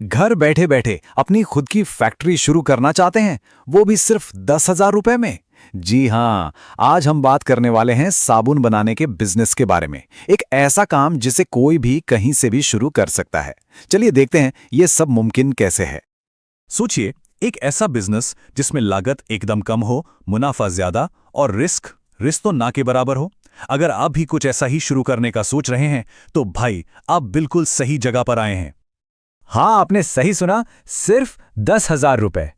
घर बैठे बैठे अपनी खुद की फैक्ट्री शुरू करना चाहते हैं, वो भी सिर्फ 10,000 रुपए में। जी हाँ, आज हम बात करने वाले हैं साबुन बनाने के बिजनेस के बारे में। एक ऐसा काम जिसे कोई भी कहीं से भी शुरू कर सकता है। चलिए देखते हैं ये सब मुमकिन कैसे है। सोचिए, एक ऐसा बिजनेस जिसमें लागत एकदम कम हो, मुनाफा ज्यादा और रिस्क रिस्क तो ना के बराबर हो। अगर आप भी कुछ ऐसा ही शुरू करने का सोच रहे हैं तो भाई आप बिल्कुल सही जगह पर आए हैं। हाँ, आपने सही सुना, सिर्फ 10,000 रुपए।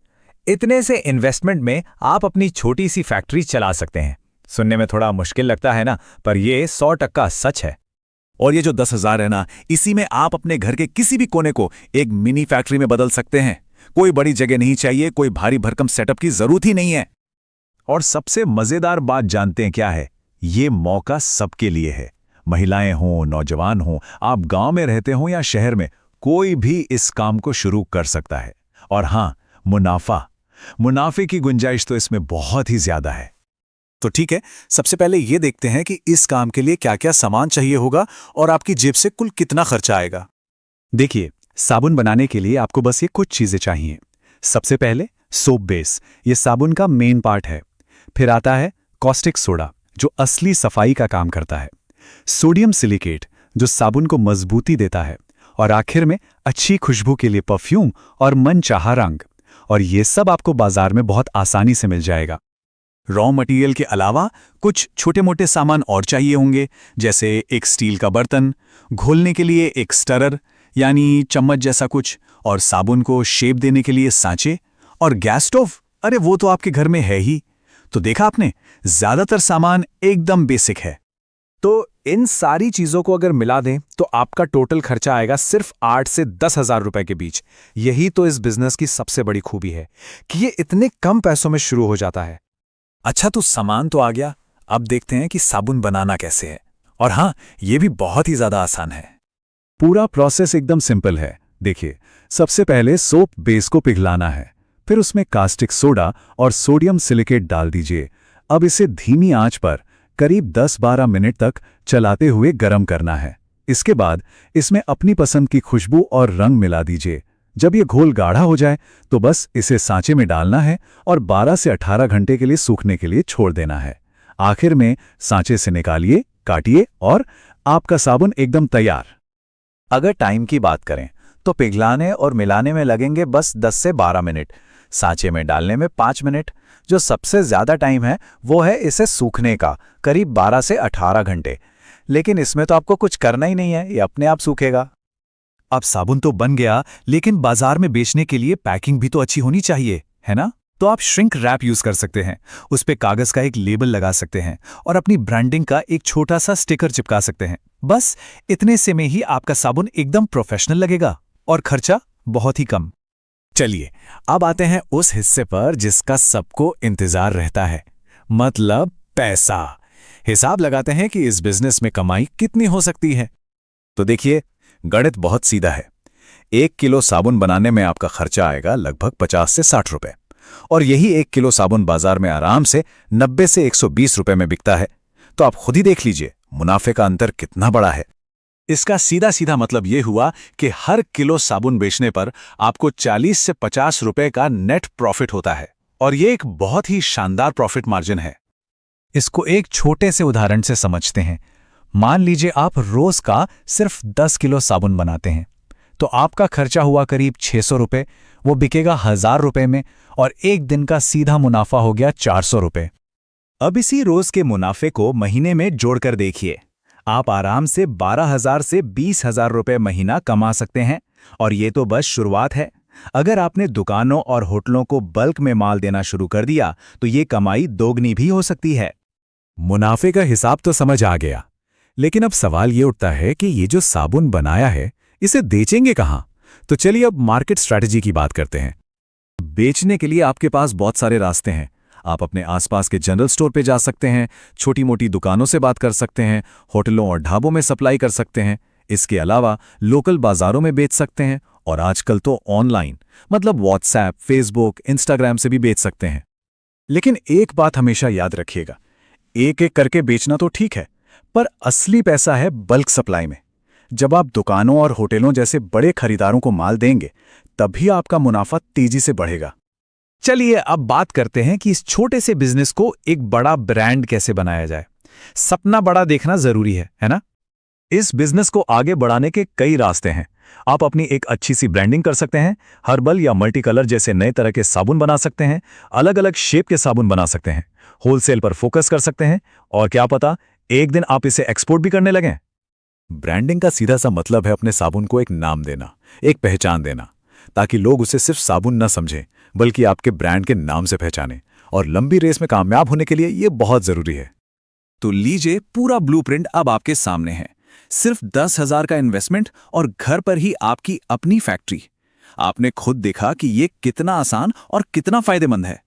इतने से इन्वेस्टमेंट में आप अपनी छोटी सी फैक्ट्री चला सकते हैं। सुनने में थोड़ा मुश्किल लगता है ना, पर ये 100% सच है। और ये जो 10,000 है ना, इसी में आप अपने घर के किसी भी कोने को एक मिनी फैक्ट्री में बदल सकते हैं। कोई बड़ी जगह नहीं चाहिए, कोई भारी भरकम सेटअप की जरूरत ही नहीं है। और सबसे मजेदार बात जानते हैं क्या है? ये मौका सबके लिए है। महिलाएं हों, नौजवान हों, आप गांव में रहते हों या शहर में, कोई भी इस काम को शुरू कर सकता है। और हां, मुनाफे की गुंजाइश तो इसमें बहुत ही ज्यादा है। तो ठीक है, सबसे पहले ये देखते हैं कि इस काम के लिए क्या क्या सामान चाहिए होगा और आपकी जेब से कुल कितना खर्चा आएगा। देखिए, साबुन बनाने के लिए आपको बस ये कुछ चीजें चाहिए। सबसे पहले सोप बेस, ये साबुन का मेन पार्ट है। फिर आता है कॉस्टिक सोडा, जो असली सफाई का काम करता है। सोडियम सिलिकेट, जो साबुन को मजबूती देता है। और आखिर में अच्छी खुशबू के लिए परफ्यूम और मनचाहा रंग। और ये सब आपको बाजार में बहुत आसानी से मिल जाएगा। रॉ मटेरियल के अलावा कुछ छोटे मोटे सामान और चाहिए होंगे, जैसे एक स्टील का बर्तन, घोलने के लिए एक स्टरर यानी चम्मच जैसा कुछ, और साबुन को शेप देने के लिए सांचे, और गैस स्टोव। अरे वो तो आपके घर में है ही। तो देखा आपने, ज्यादातर सामान एकदम बेसिक है। तो इन सारी चीजों को अगर मिला दें तो आपका टोटल खर्चा आएगा सिर्फ 8 से 10,000 रुपए के बीच। यही तो इस बिजनेस की सबसे बड़ी खूबी है कि ये इतने कम पैसों में शुरू हो जाता है। अच्छा, तो सामान तो आ गया, अब देखते हैं कि साबुन बनाना कैसे है। और हाँ, ये भी बहुत ही ज्यादा आसान है। पूरा प्रोसेस एकदम सिंपल है। देखिए, सबसे पहले सोप बेस को पिघलाना है। फिर उसमें कास्टिक सोडा और सोडियम सिलिकेट डाल दीजिए। अब इसे धीमी आंच पर करीब 10-12 मिनट तक चलाते हुए गर्म करना है। इसके बाद इसमें अपनी पसंद की खुशबू और रंग मिला दीजिए। जब ये घोल गाढ़ा हो जाए तो बस इसे सांचे में डालना है और 12 से 18 घंटे के लिए सूखने के लिए छोड़ देना है। आखिर में सांचे से निकालिए, काटिए और आपका साबुन एकदम तैयार। अगर टाइम की बात करें तो पिघलाने और मिलाने में लगेंगे बस 10 से 12 मिनट, सांचे में डालने में 5 मिनट। जो सबसे ज्यादा टाइम है वो है इसे सूखने का, करीब 12 से 18 घंटे। लेकिन इसमें तो आपको कुछ करना ही नहीं है, ये अपने आप सूखेगा। अब साबुन तो बन गया, लेकिन बाजार में बेचने के लिए पैकिंग भी तो अच्छी होनी चाहिए, है ना? तो आप श्रिंक रैप यूज कर सकते हैं। उस पे कागज का एक लेबल लगा सकते हैं और अपनी ब्रांडिंग का एक छोटा सा स्टिकर चिपका सकते हैं। बस इतने से में ही आपका साबुन एकदम प्रोफेशनल लगेगा और खर्चा बहुत ही कम। चलिए, अब आते हैं उस हिस्से पर जिसका सबको इंतजार रहता है, मतलब पैसा। हिसाब लगाते हैं कि इस बिजनेस में कमाई कितनी हो सकती है। तो देखिए, गणित बहुत सीधा है। 1 किलो साबुन बनाने में आपका खर्चा आएगा लगभग 50 से 60 रुपए, और यही 1 किलो साबुन बाजार में आराम से 90 से 120 रुपए में बिकता है। तो आप खुद ही देख लीजिए मुनाफे का अंतर कितना बड़ा है। इसका सीधा सीधा मतलब यह हुआ कि हर किलो साबुन बेचने पर आपको 40 से 50 रुपए का नेट प्रॉफिट होता है, और यह एक बहुत ही शानदार प्रॉफिट मार्जिन है। इसको एक छोटे से उदाहरण से समझते हैं। मान लीजिए आप रोज का सिर्फ 10 किलो साबुन बनाते हैं, तो आपका खर्चा हुआ करीब 600 रुपए, वो बिकेगा 1000 रुपए में, और एक दिन का सीधा मुनाफा हो गया 400 रुपए। अब इसी रोज के मुनाफे को महीने में जोड़कर देखिए, आप आराम से 12,000 से 20,000 रुपए महीना कमा सकते हैं। और ये तो बस शुरुआत है। अगर आपने दुकानों और होटलों को बल्क में माल देना शुरू कर दिया तो ये कमाई दोगुनी भी हो सकती है। मुनाफे का हिसाब तो समझ आ गया, लेकिन अब सवाल ये उठता है कि ये जो साबुन बनाया है इसे बेचेंगे कहां? तो चलिए अब मार्केट स्ट्रैटेजी की बात करते हैं। बेचने के लिए आपके पास बहुत सारे रास्ते हैं। आप अपने आसपास के जनरल स्टोर पे जा सकते हैं, छोटी मोटी दुकानों से बात कर सकते हैं, होटलों और ढाबों में सप्लाई कर सकते हैं। इसके अलावा लोकल बाजारों में बेच सकते हैं, और आजकल तो ऑनलाइन मतलब व्हाट्सएप, फेसबुक, इंस्टाग्राम से भी बेच सकते हैं। लेकिन एक बात हमेशा याद रखिएगा, एक एक करके बेचना तो ठीक है, पर असली पैसा है बल्क सप्लाई में। जब आप दुकानों और होटलों जैसे बड़े खरीदारों को माल देंगे, तभी आपका मुनाफा तेजी से बढ़ेगा। चलिए अब बात करते हैं कि इस छोटे से बिजनेस को एक बड़ा ब्रांड कैसे बनाया जाए। सपना बड़ा देखना जरूरी है ना? इस बिजनेस को आगे बढ़ाने के कई रास्ते हैं। आप अपनी एक अच्छी सी ब्रांडिंग कर सकते हैं, हर्बल या मल्टी कलर जैसे नए तरह के साबुन बना सकते हैं, अलग अलग शेप के साबुन बना सकते हैं, होलसेल पर फोकस कर सकते हैं, और क्या पता एक दिन आप इसे एक्सपोर्ट भी करने लगें। ब्रांडिंग का सीधा सा मतलब है अपने साबुन को एक नाम देना, एक पहचान देना, ताकि लोग उसे सिर्फ साबुन न समझें बल्कि आपके ब्रांड के नाम से पहचानें। और लंबी रेस में कामयाब होने के लिए यह बहुत जरूरी है। तो लीजिए, पूरा ब्लूप्रिंट अब आपके सामने है। सिर्फ 10,000 का इन्वेस्टमेंट और घर पर ही आपकी अपनी फैक्ट्री। आपने खुद देखा कि ये कितना आसान और कितना फायदेमंद है।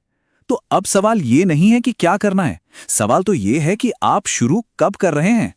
तो अब सवाल ये नहीं है कि क्या करना है, सवाल तो ये है कि आप शुरू कब कर रहे हैं।